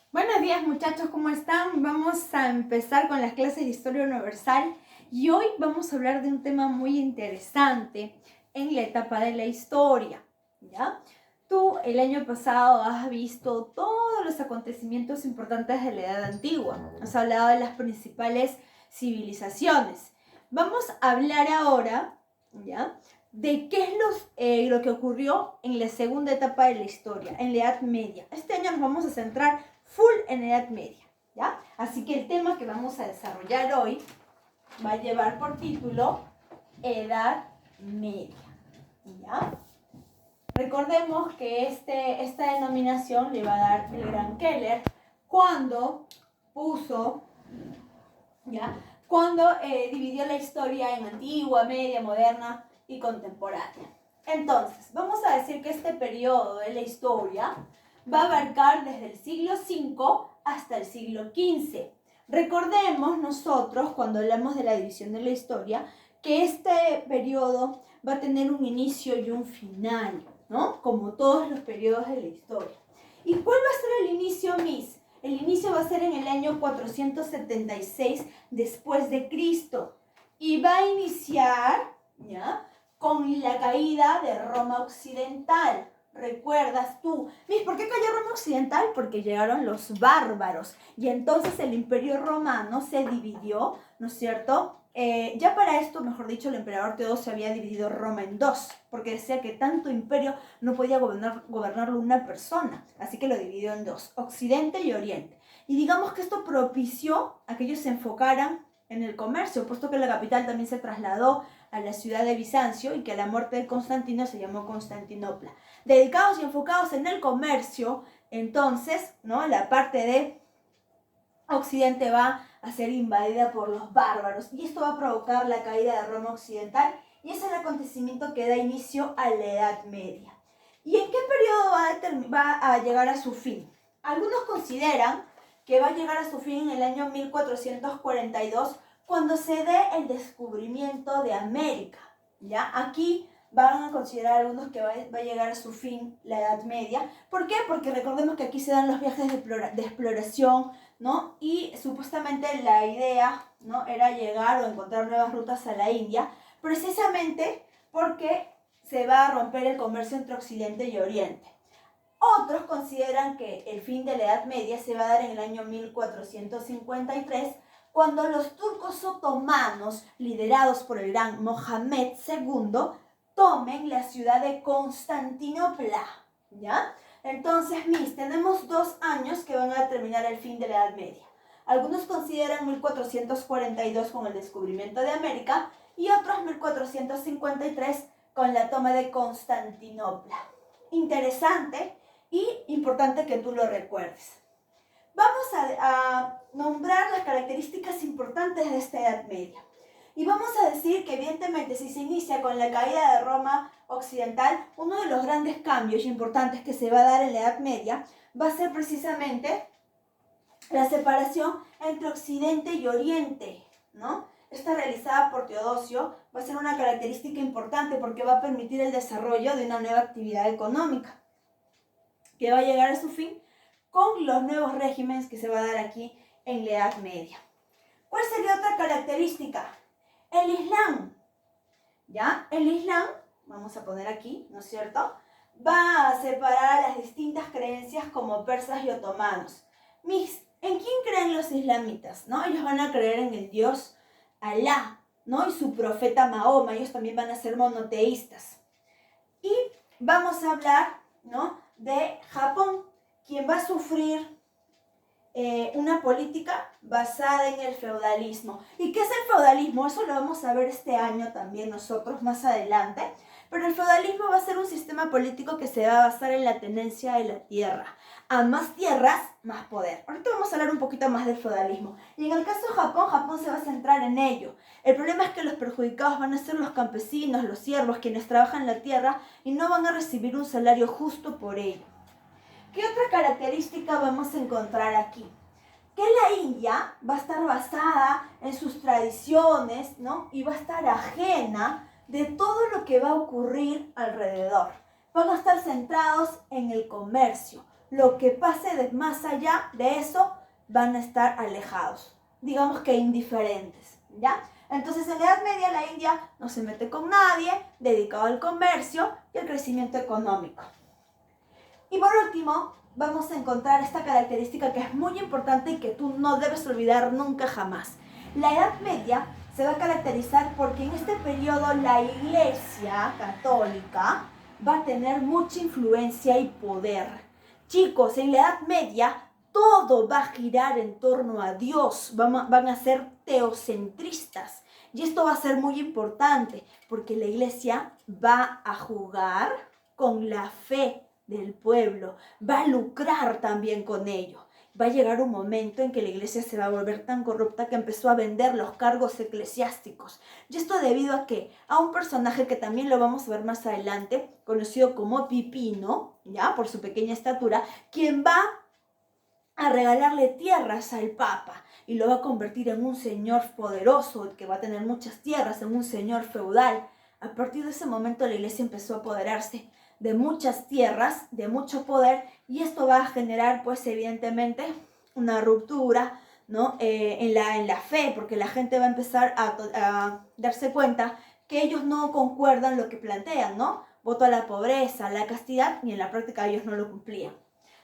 Buenos días muchachos, ¿cómo están? Vamos a empezar con las clases de Historia Universal y hoy vamos a hablar de un tema muy interesante en la etapa de la historia, ¿ya? Tú el año pasado has visto todos los acontecimientos importantes de la Edad Antigua, has hablado de las principales civilizaciones. Vamos a hablar ahora, ¿ya?, de qué es lo que ocurrió en la segunda etapa de la historia, en la Edad Media. Este año nos vamos a centrar full en Edad Media, ¿ya? Así que el tema que vamos a desarrollar hoy va a llevar por título Edad Media, ¿ya? Recordemos que esta denominación le va a dar el gran Keller cuando puso, ¿ya?, cuando dividió la historia en antigua, media, moderna y contemporánea. Entonces, vamos a decir que este periodo de la historia va a abarcar desde el siglo V hasta el siglo XV. Recordemos nosotros, cuando hablamos de la división de la historia, que este periodo va a tener un inicio y un final, ¿no? Como todos los periodos de la historia. ¿Y cuál va a ser el inicio, Miss? El inicio va a ser en el año 476 después de Cristo y va a iniciar, ¿ya?, con la caída de Roma Occidental. ¿Recuerdas tú? Miss, ¿por qué cayó Roma Occidental? Porque llegaron los bárbaros y entonces el Imperio Romano se dividió, ¿no es cierto? Ya para esto, mejor dicho, el emperador Teodosio había dividido Roma en dos, porque decía que tanto imperio no podía gobernarlo una persona, así que lo dividió en dos, Occidente y Oriente. Y digamos que esto propició a que ellos se enfocaran en el comercio, puesto que la capital también se trasladó a la ciudad de Bizancio y que a la muerte de Constantino se llamó Constantinopla. Dedicados y enfocados en el comercio, entonces, ¿no?, la parte de Occidente va a ser invadida por los bárbaros y esto va a provocar la caída de Roma Occidental y es el acontecimiento que da inicio a la Edad Media. ¿Y en qué periodo va a llegar a su fin? Algunos consideran que va a llegar a su fin en el año 1442 cuando se dé el descubrimiento de América, ¿ya? Aquí van a considerar algunos que va a llegar a su fin la Edad Media. ¿Por qué? Porque recordemos que aquí se dan los viajes de exploración, ¿no? Y supuestamente la idea, ¿no?, era llegar o encontrar nuevas rutas a la India, precisamente porque se va a romper el comercio entre Occidente y Oriente. Otros consideran que el fin de la Edad Media se va a dar en el año 1453, cuando los turcos otomanos, liderados por el gran Mohamed II, tomen la ciudad de Constantinopla, ¿ya? Entonces, Miss, tenemos 2 años que van a determinar el fin de la Edad Media. Algunos consideran 1442 con el descubrimiento de América y otros 1453 con la toma de Constantinopla. Interesante y importante que tú lo recuerdes. Vamos a nombrar las características importantes de esta Edad Media. Y vamos a decir que evidentemente si se inicia con la caída de Roma Occidental, uno de los grandes cambios importantes que se va a dar en la Edad Media va a ser precisamente la separación entre Occidente y Oriente, ¿no? Esta realizada por Teodosio va a ser una característica importante porque va a permitir el desarrollo de una nueva actividad económica que va a llegar a su fin con los nuevos regímenes que se va a dar aquí en la Edad Media. ¿Cuál sería otra característica? El Islam, ¿ya? El Islam, vamos a poner aquí, ¿no es cierto?, va a separar a las distintas creencias como persas y otomanos. ¿En quién creen los islamitas? ¿No? Ellos van a creer en el Dios Alá, ¿no?, y su profeta Mahoma. Ellos también van a ser monoteístas. Y vamos a hablar, ¿no?, de Japón, quien va a sufrir una política basada en el feudalismo. ¿Y qué es el feudalismo? Eso lo vamos a ver este año también nosotros, más adelante. Pero el feudalismo va a ser un sistema político que se va a basar en la tenencia de la tierra. A más tierras, más poder. Ahorita vamos a hablar un poquito más del feudalismo. Y en el caso de Japón, Japón se va a centrar en ello. El problema es que los perjudicados van a ser los campesinos, los siervos, quienes trabajan la tierra y no van a recibir un salario justo por ello. ¿Qué otra característica vamos a encontrar aquí? Que la India va a estar basada en sus tradiciones, ¿no?, y va a estar ajena de todo lo que va a ocurrir alrededor. Van a estar centrados en el comercio. Lo que pase más allá de eso van a estar alejados, digamos que indiferentes, ¿ya? Entonces en la Edad Media la India no se mete con nadie, dedicado al comercio y al crecimiento económico. Y por último, vamos a encontrar esta característica que es muy importante y que tú no debes olvidar nunca jamás. La Edad Media se va a caracterizar porque en este periodo la Iglesia Católica va a tener mucha influencia y poder. Chicos, en la Edad Media todo va a girar en torno a Dios, van a ser teocentristas. Y esto va a ser muy importante porque la Iglesia va a jugar con la fe del pueblo, va a lucrar también con ello. Va a llegar un momento en que la iglesia se va a volver tan corrupta que empezó a vender los cargos eclesiásticos. Y esto debido a ¿qué? A un personaje que también lo vamos a ver más adelante, conocido como Pipino, ya por su pequeña estatura, quien va a regalarle tierras al Papa y lo va a convertir en un señor poderoso que va a tener muchas tierras, en un señor feudal. A partir de ese momento la iglesia empezó a apoderarse de muchas tierras, de mucho poder, y esto va a generar pues evidentemente una ruptura, ¿no? en la fe, porque la gente va a empezar a darse cuenta que ellos no concuerdan lo que plantean, ¿no? Voto a la pobreza, a la castidad, y en la práctica ellos no lo cumplían.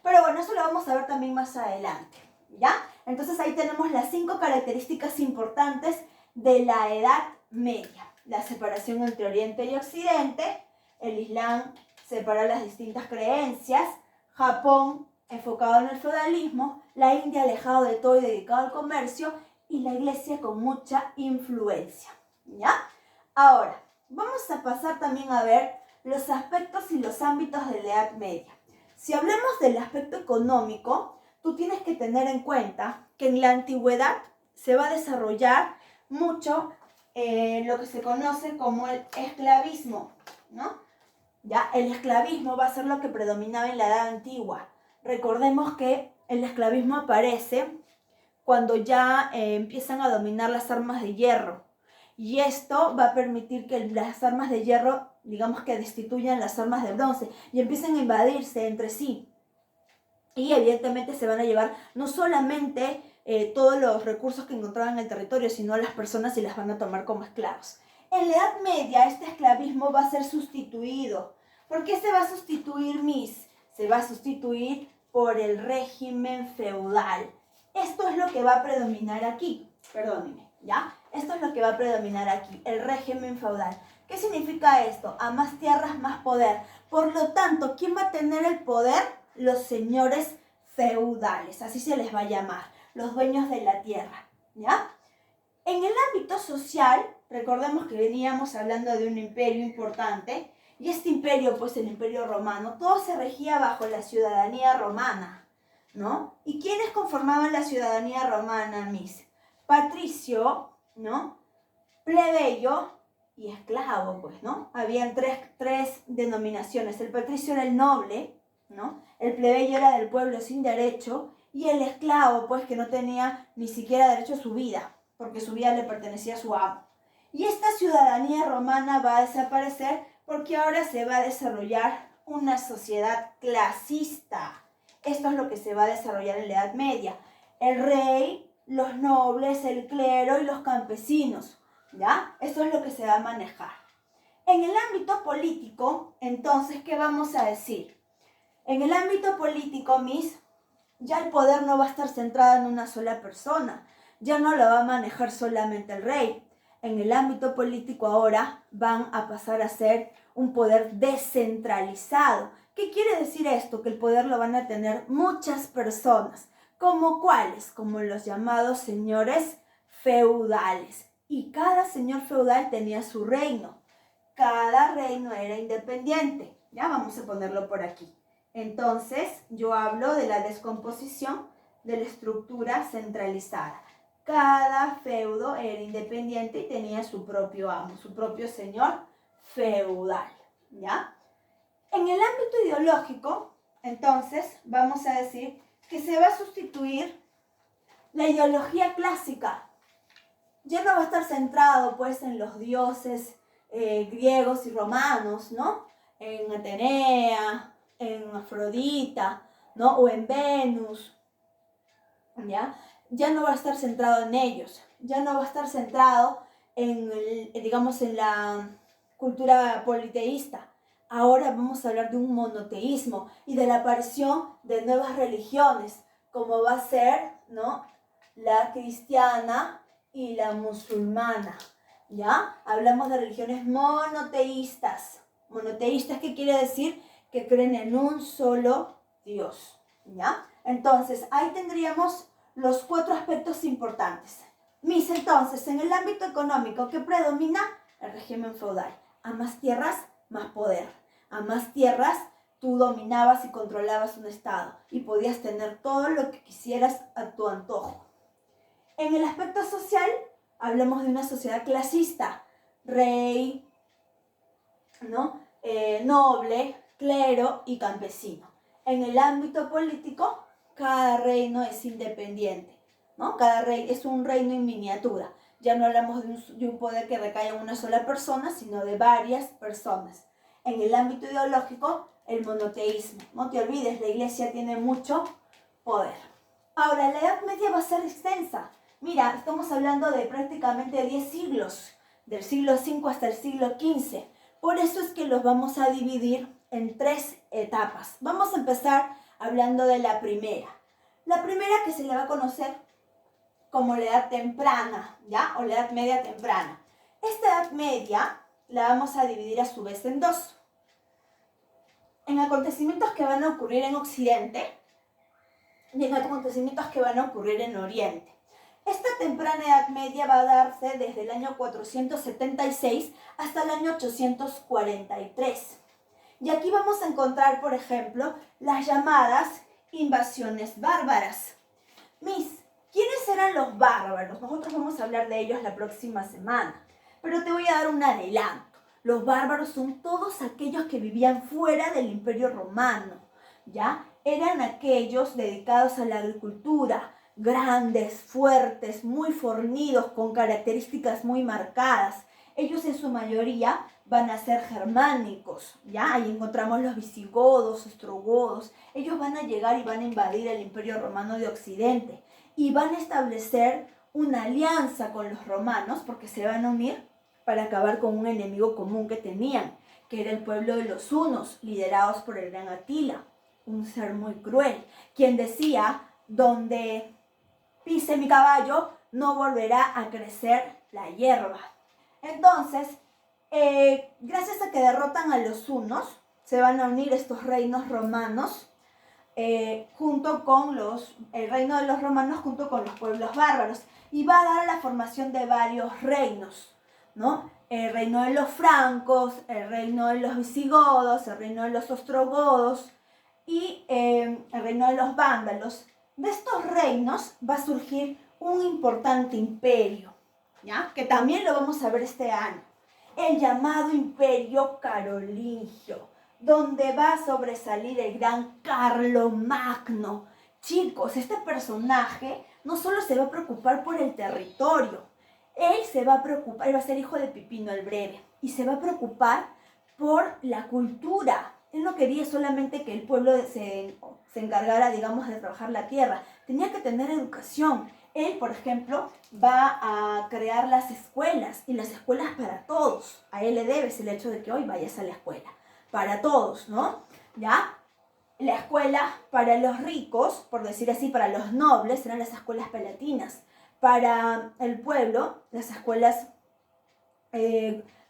Pero bueno, eso lo vamos a ver también más adelante, ¿ya? Entonces ahí tenemos las 5 características importantes de la Edad Media. La separación entre Oriente y Occidente, el Islam separa las distintas creencias, Japón enfocado en el feudalismo, la India alejado de todo y dedicado al comercio, y la Iglesia con mucha influencia, ¿ya? Ahora, vamos a pasar también a ver los aspectos y los ámbitos de la Edad Media. Si hablamos del aspecto económico, tú tienes que tener en cuenta que en la antigüedad se va a desarrollar mucho lo que se conoce como el esclavismo, ¿no? Ya, el esclavismo va a ser lo que predominaba en la Edad Antigua. Recordemos que el esclavismo aparece cuando ya empiezan a dominar las armas de hierro. Y esto va a permitir que las armas de hierro, digamos que destituyan las armas de bronce y empiecen a invadirse entre sí. Y evidentemente se van a llevar no solamente todos los recursos que encontraban en el territorio, sino a las personas y las van a tomar como esclavos. En la Edad Media este esclavismo va a ser sustituido. ¿Por qué se va a sustituir, Miss? Se va a sustituir por el régimen feudal. Esto es lo que va a predominar aquí. Perdónenme, ¿ya? Esto es lo que va a predominar aquí, el régimen feudal. ¿Qué significa esto? A más tierras, más poder. Por lo tanto, ¿quién va a tener el poder? Los señores feudales, así se les va a llamar, los dueños de la tierra, ¿ya? En el ámbito social, recordemos que veníamos hablando de un imperio importante, y este imperio, pues el imperio romano, todo se regía bajo la ciudadanía romana, ¿no? ¿Y quiénes conformaban la ciudadanía romana, Miss? Patricio, ¿no? Plebeyo y esclavo, pues, ¿no? Habían tres denominaciones. El patricio era el noble, ¿no? El plebeyo era del pueblo sin derecho, y el esclavo, pues, que no tenía ni siquiera derecho a su vida, porque su vida le pertenecía a su amo. Y esta ciudadanía romana va a desaparecer porque ahora se va a desarrollar una sociedad clasista. Esto es lo que se va a desarrollar en la Edad Media. El rey, los nobles, el clero y los campesinos, ¿ya? Esto es lo que se va a manejar. En el ámbito político, entonces, ¿qué vamos a decir? En el ámbito político, Miss, ya el poder no va a estar centrado en una sola persona, ya no lo va a manejar solamente el rey. En el ámbito político ahora van a pasar a ser un poder descentralizado. ¿Qué quiere decir esto? Que el poder lo van a tener muchas personas. ¿Como cuáles? Como los llamados señores feudales. Y cada señor feudal tenía su reino. Cada reino era independiente. Ya vamos a ponerlo por aquí. Entonces, yo hablo de la descomposición de la estructura centralizada. Cada feudo era independiente y tenía su propio amo, su propio señor feudal, ¿ya? En el ámbito ideológico, entonces, vamos a decir que se va a sustituir la ideología clásica. Ya no va a estar centrado, pues, en los dioses griegos y romanos, ¿no? En Atenea, en Afrodita, ¿no? O en Venus, ¿ya? Ya no va a estar centrado en ellos, ya no va a estar centrado digamos, en la cultura politeísta. Ahora vamos a hablar de un monoteísmo y de la aparición de nuevas religiones, como va a ser, ¿no?, la cristiana y la musulmana, ¿ya? Hablamos de religiones monoteístas. Monoteístas, ¿qué quiere decir? Que creen en un solo Dios, ¿ya? Entonces, ahí tendríamos los 4 aspectos importantes. Entonces, en el ámbito económico, ¿qué predomina? El régimen feudal. A más tierras, más poder. A más tierras, tú dominabas y controlabas un estado y podías tener todo lo que quisieras a tu antojo. En el aspecto social, hablamos de una sociedad clasista. Rey, ¿no? Noble, clero y campesino. En el ámbito político, cada reino es independiente, ¿no? Cada rey es un reino en miniatura. Ya no hablamos de un poder que recae en una sola persona, sino de varias personas. En el ámbito ideológico, el monoteísmo. No te olvides, la iglesia tiene mucho poder. Ahora, la Edad Media va a ser extensa. Mira, estamos hablando de prácticamente 10 siglos, del siglo V hasta el siglo XV. Por eso es que los vamos a dividir en 3 etapas. Vamos a empezar hablando de la primera. La primera, que se le va a conocer como la edad temprana, ¿ya? O la edad media temprana. Esta edad media la vamos a dividir a su vez en 2. En acontecimientos que van a ocurrir en Occidente y en acontecimientos que van a ocurrir en Oriente. Esta temprana edad media va a darse desde el año 476 hasta el año 843. Y aquí vamos a encontrar, por ejemplo, las llamadas invasiones bárbaras. ¿Quiénes eran los bárbaros? Nosotros vamos a hablar de ellos la próxima semana, pero te voy a dar un adelanto. Los bárbaros son todos aquellos que vivían fuera del Imperio Romano, ¿ya? Eran aquellos dedicados a la agricultura, grandes, fuertes, muy fornidos, con características muy marcadas. Ellos en su mayoría van a ser germánicos, ¿ya? Ahí encontramos los visigodos, ostrogodos. Ellos van a llegar y van a invadir el Imperio Romano de Occidente y van a establecer una alianza con los romanos porque se van a unir para acabar con un enemigo común que tenían, que era el pueblo de los hunos, liderados por el gran Atila, un ser muy cruel, quien decía: donde pise mi caballo, no volverá a crecer la hierba. Entonces, gracias a que derrotan a los hunos, se van a unir estos reinos romanos, junto con el reino de los romanos junto con los pueblos bárbaros, y va a dar a la formación de varios reinos, ¿no? El reino de los francos, el reino de los visigodos, el reino de los ostrogodos y el reino de los vándalos. De estos reinos va a surgir un importante imperio, ¿ya? Que también lo vamos a ver este año, el llamado Imperio Carolingio, donde va a sobresalir el gran Carlomagno. Chicos, este personaje no solo se va a preocupar por el territorio, él va a ser hijo de Pipino el Breve, y se va a preocupar por la cultura. Él no quería solamente que el pueblo se encargara, digamos, de trabajar la tierra. Tenía que tener educación. Él, por ejemplo, va a crear las escuelas, y las escuelas para todos. A él le debes el hecho de que hoy vayas a la escuela. Para todos, ¿no? ¿Ya? La escuela para los ricos, por decir así, para los nobles, eran las escuelas palatinas. Para el pueblo, las escuelas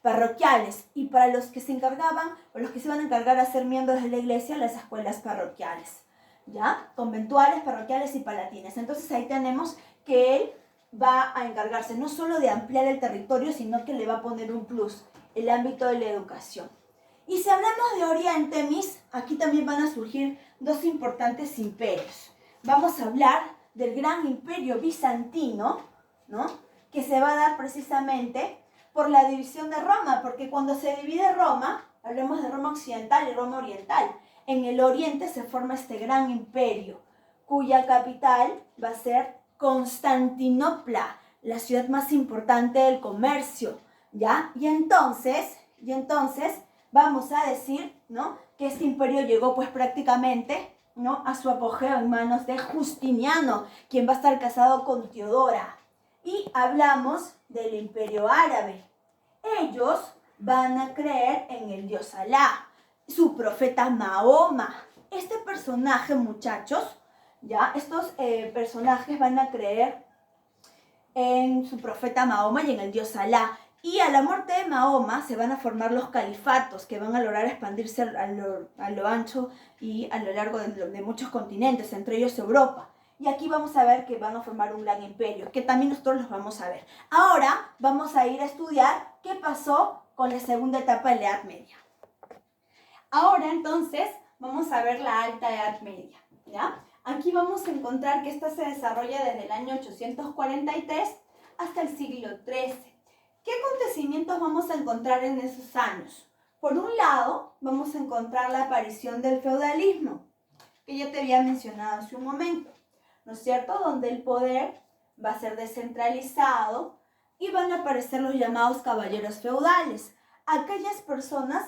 parroquiales, y para los que se encargaban o los que se iban a encargar a ser miembros de la iglesia, las escuelas parroquiales, ¿ya? Conventuales, parroquiales y palatinas. Entonces ahí tenemos que él va a encargarse no solo de ampliar el territorio, sino que le va a poner un plus, el ámbito de la educación. Y si hablamos de Oriente, aquí también van a surgir 2 importantes imperios. Vamos a hablar del gran imperio bizantino, ¿no? Que se va a dar precisamente por la división de Roma, porque cuando se divide Roma, hablamos de Roma occidental y Roma oriental. En el oriente se forma este gran imperio, cuya capital va a ser Constantinopla, la ciudad más importante del comercio, ¿ya? Y entonces vamos a decir, ¿no?, que este imperio llegó pues prácticamente ¿no?, a su apogeo en manos de Justiniano, quien va a estar casado con Teodora. Y hablamos del Imperio Árabe. Ellos van a creer en el dios Alá, su profeta Mahoma. Este personaje, muchachos, ya, estos personajes van a creer en su profeta Mahoma y en el dios Alá. Y a la muerte de Mahoma se van a formar los califatos, que van a lograr expandirse a lo ancho y a lo largo de muchos continentes, entre ellos Europa. Y aquí vamos a ver que van a formar un gran imperio, que también nosotros los vamos a ver. Ahora vamos a ir a estudiar qué pasó con la segunda etapa de la Edad Media. Ahora entonces vamos a ver la Alta Edad Media, ¿ya? Aquí vamos a encontrar que esta se desarrolla desde el año 843 hasta el siglo XIII. ¿Qué acontecimientos vamos a encontrar en esos años? Por un lado, vamos a encontrar la aparición del feudalismo, que ya te había mencionado hace un momento, ¿no es cierto?, donde el poder va a ser descentralizado y van a aparecer los llamados caballeros feudales, aquellas personas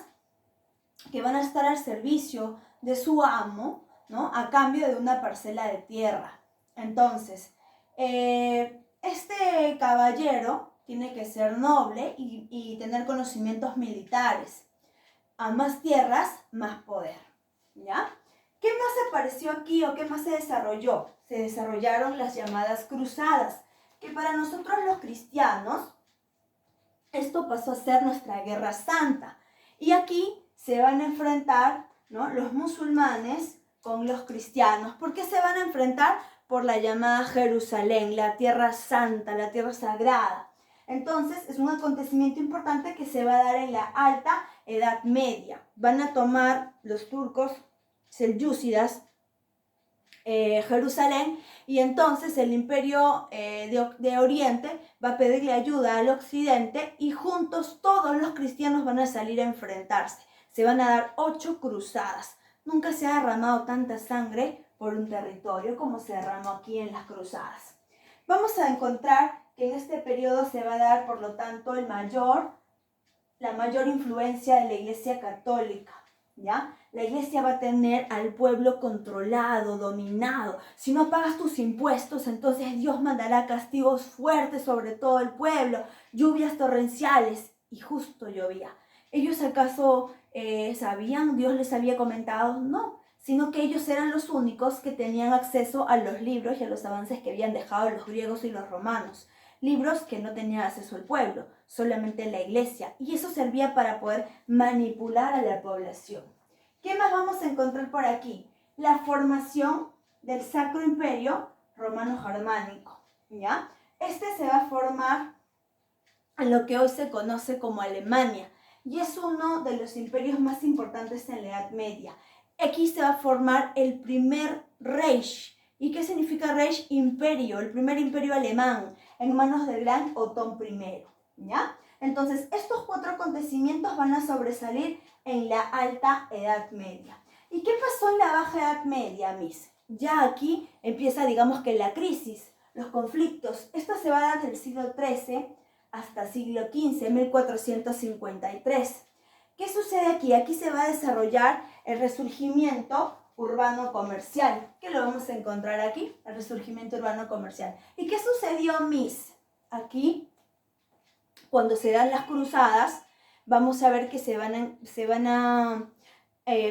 que van a estar al servicio de su amo, ¿no?, a cambio de una parcela de tierra. Entonces, este caballero tiene que ser noble y tener conocimientos militares. A más tierras, más poder, ¿ya? ¿Qué más apareció aquí o qué más se desarrolló? Se desarrollaron las llamadas cruzadas, que para nosotros los cristianos, esto pasó a ser nuestra guerra santa. Y aquí se van a enfrentar, ¿no?, los musulmanes con los cristianos. ¿Por qué se van a enfrentar? Por la llamada Jerusalén, la tierra santa, la tierra sagrada. Entonces, es un acontecimiento importante que se va a dar en la Alta Edad Media. Van a tomar los turcos selyúcidas Jerusalén, y entonces el imperio de Oriente va a pedirle ayuda al Occidente y juntos todos los cristianos van a salir a enfrentarse. Se van a dar 8 cruzadas. Nunca se ha derramado tanta sangre por un territorio como se derramó aquí en las cruzadas. Vamos a encontrar que en este periodo se va a dar, por lo tanto, la mayor influencia de la Iglesia Católica, ¿ya? La Iglesia va a tener al pueblo controlado, dominado. Si no pagas tus impuestos, entonces Dios mandará castigos fuertes sobre todo el pueblo, lluvias torrenciales, y justo llovía. ¿Ellos acaso sabían? ¿Dios les había comentado? No, sino que ellos eran los únicos que tenían acceso a los libros y a los avances que habían dejado los griegos y los romanos. Libros que no tenían acceso al pueblo, solamente la Iglesia, y eso servía para poder manipular a la población. ¿Qué más vamos a encontrar por aquí? La formación del Sacro Imperio Romano-Germánico, ¿ya? Este se va a formar en lo que hoy se conoce como Alemania, y es uno de los imperios más importantes en la Edad Media. Aquí se va a formar el primer Reich. ¿Y qué significa Reich? Imperio, el primer imperio alemán, en manos del gran Otón I, ¿ya? Entonces, estos 4 acontecimientos van a sobresalir en la Alta Edad Media. ¿Y qué pasó en la Baja Edad Media, Miss? Ya aquí empieza, digamos que la crisis, los conflictos. Esto se va a dar del siglo XIII hasta siglo XV, 1453. ¿Qué sucede aquí? Aquí se va a desarrollar el resurgimiento urbano comercial, que lo vamos a encontrar aquí, el resurgimiento urbano comercial. ¿Y qué sucedió, Miss? Aquí, cuando se dan las cruzadas, vamos a ver que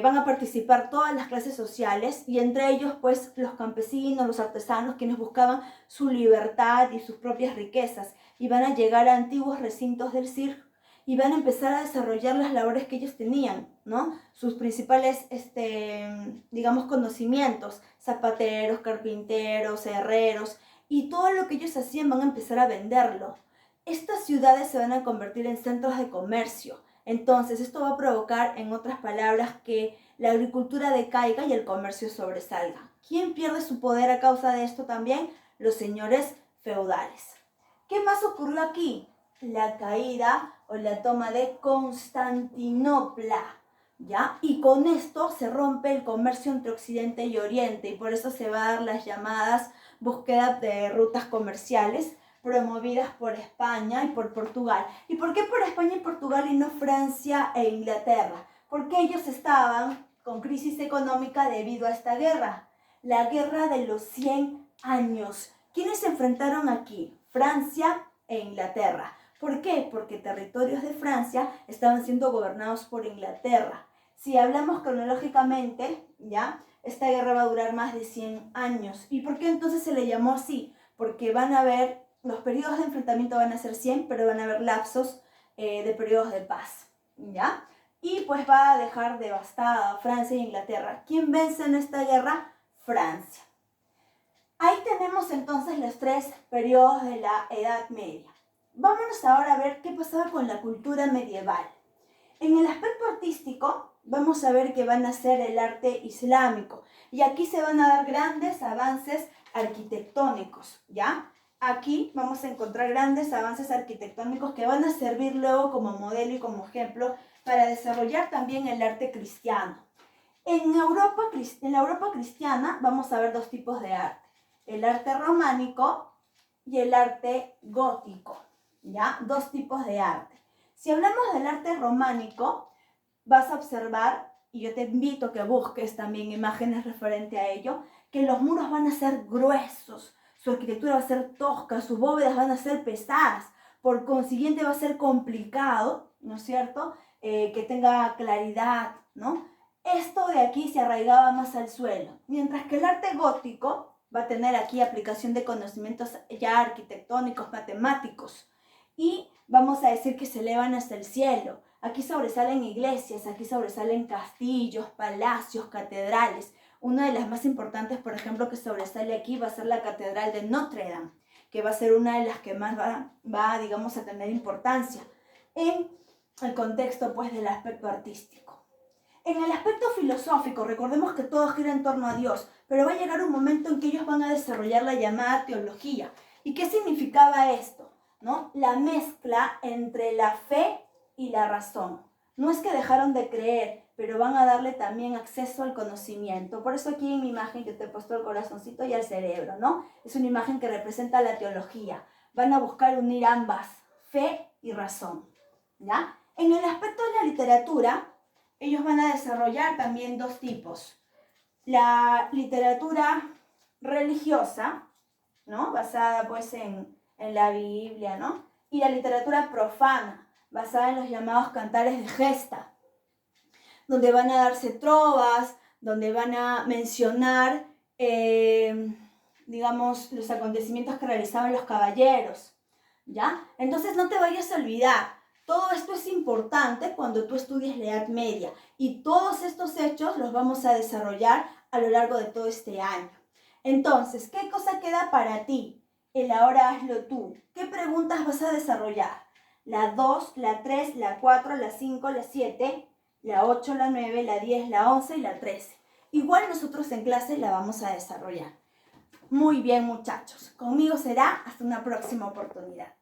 van a participar todas las clases sociales, y entre ellos pues los campesinos, los artesanos, quienes buscaban su libertad y sus propias riquezas, y van a llegar a antiguos recintos del circo y van a empezar a desarrollar las labores que ellos tenían, ¿no? Sus principales, digamos, conocimientos: zapateros, carpinteros, herreros, y todo lo que ellos hacían van a empezar a venderlo. Estas ciudades se van a convertir en centros de comercio. Entonces, esto va a provocar, en otras palabras, que la agricultura decaiga y el comercio sobresalga. ¿Quién pierde su poder a causa de esto también? Los señores feudales. ¿Qué más ocurrió aquí? La caída o la toma de Constantinopla, ¿ya? Y con esto se rompe el comercio entre Occidente y Oriente, y por eso se va a dar las llamadas búsquedas de rutas comerciales promovidas por España y por Portugal. ¿Y por qué por España y Portugal y no Francia e Inglaterra? Porque ellos estaban con crisis económica debido a esta guerra. La guerra de los 100 años. ¿Quiénes se enfrentaron aquí? Francia e Inglaterra. ¿Por qué? Porque territorios de Francia estaban siendo gobernados por Inglaterra. Si hablamos cronológicamente, ¿ya? Esta guerra va a durar más de 100 años. ¿Y por qué entonces se le llamó así? Porque van a haber, los periodos de enfrentamiento van a ser 100, pero van a haber lapsos de periodos de paz, ¿ya? Y pues va a dejar devastada Francia e Inglaterra. ¿Quién vence en esta guerra? Francia. Ahí tenemos entonces los 3 periodos de la Edad Media. Vámonos ahora a ver qué pasaba con la cultura medieval. En el aspecto artístico, vamos a ver que van a ser el arte islámico. Y aquí se van a dar grandes avances arquitectónicos, ¿ya? Aquí vamos a encontrar grandes avances arquitectónicos que van a servir luego como modelo y como ejemplo para desarrollar también el arte cristiano. En la Europa cristiana vamos a ver 2 tipos de arte. El arte románico y el arte gótico, ¿ya? 2 tipos de arte. Si hablamos del arte románico, vas a observar, y yo te invito a que busques también imágenes referente a ello, que los muros van a ser gruesos, su arquitectura va a ser tosca, sus bóvedas van a ser pesadas, por consiguiente va a ser complicado, ¿no es cierto?, que tenga claridad, ¿no? Esto de aquí se arraigaba más al suelo, mientras que el arte gótico va a tener aquí aplicación de conocimientos ya arquitectónicos, matemáticos, y vamos a decir que se elevan hasta el cielo. Aquí sobresalen iglesias, aquí sobresalen castillos, palacios, catedrales. Una de las más importantes, por ejemplo, que sobresale aquí va a ser la Catedral de Notre Dame, que va a ser una de las que más va digamos, a tener importancia en el contexto, pues, del aspecto artístico. En el aspecto filosófico, recordemos que todo gira en torno a Dios, pero va a llegar un momento en que ellos van a desarrollar la llamada teología. ¿Y qué significaba esto? ¿No? La mezcla entre la fe y la razón. No es que dejaron de creer, pero van a darle también acceso al conocimiento. Por eso aquí en mi imagen yo te he puesto el corazoncito y el cerebro, ¿no? Es una imagen que representa la teología. Van a buscar unir ambas, fe y razón, ¿ya? En el aspecto de la literatura, ellos van a desarrollar también 2 tipos. La literatura religiosa, ¿no? Basada pues en la Biblia, ¿no? Y la literatura profana, basada en los llamados cantares de gesta, donde van a darse trovas, donde van a mencionar, digamos, los acontecimientos que realizaban los caballeros, ¿ya? Entonces no te vayas a olvidar, todo esto es importante cuando tú estudies la Edad Media y todos estos hechos los vamos a desarrollar a lo largo de todo este año. Entonces, ¿qué cosa queda para ti? El ahora hazlo tú. ¿Qué preguntas vas a desarrollar? La 2, la 3, la 4, la 5, la 7, la 8, la 9, la 10, la 11 y la 13. Igual nosotros en clase la vamos a desarrollar. Muy bien, muchachos. Conmigo será hasta una próxima oportunidad.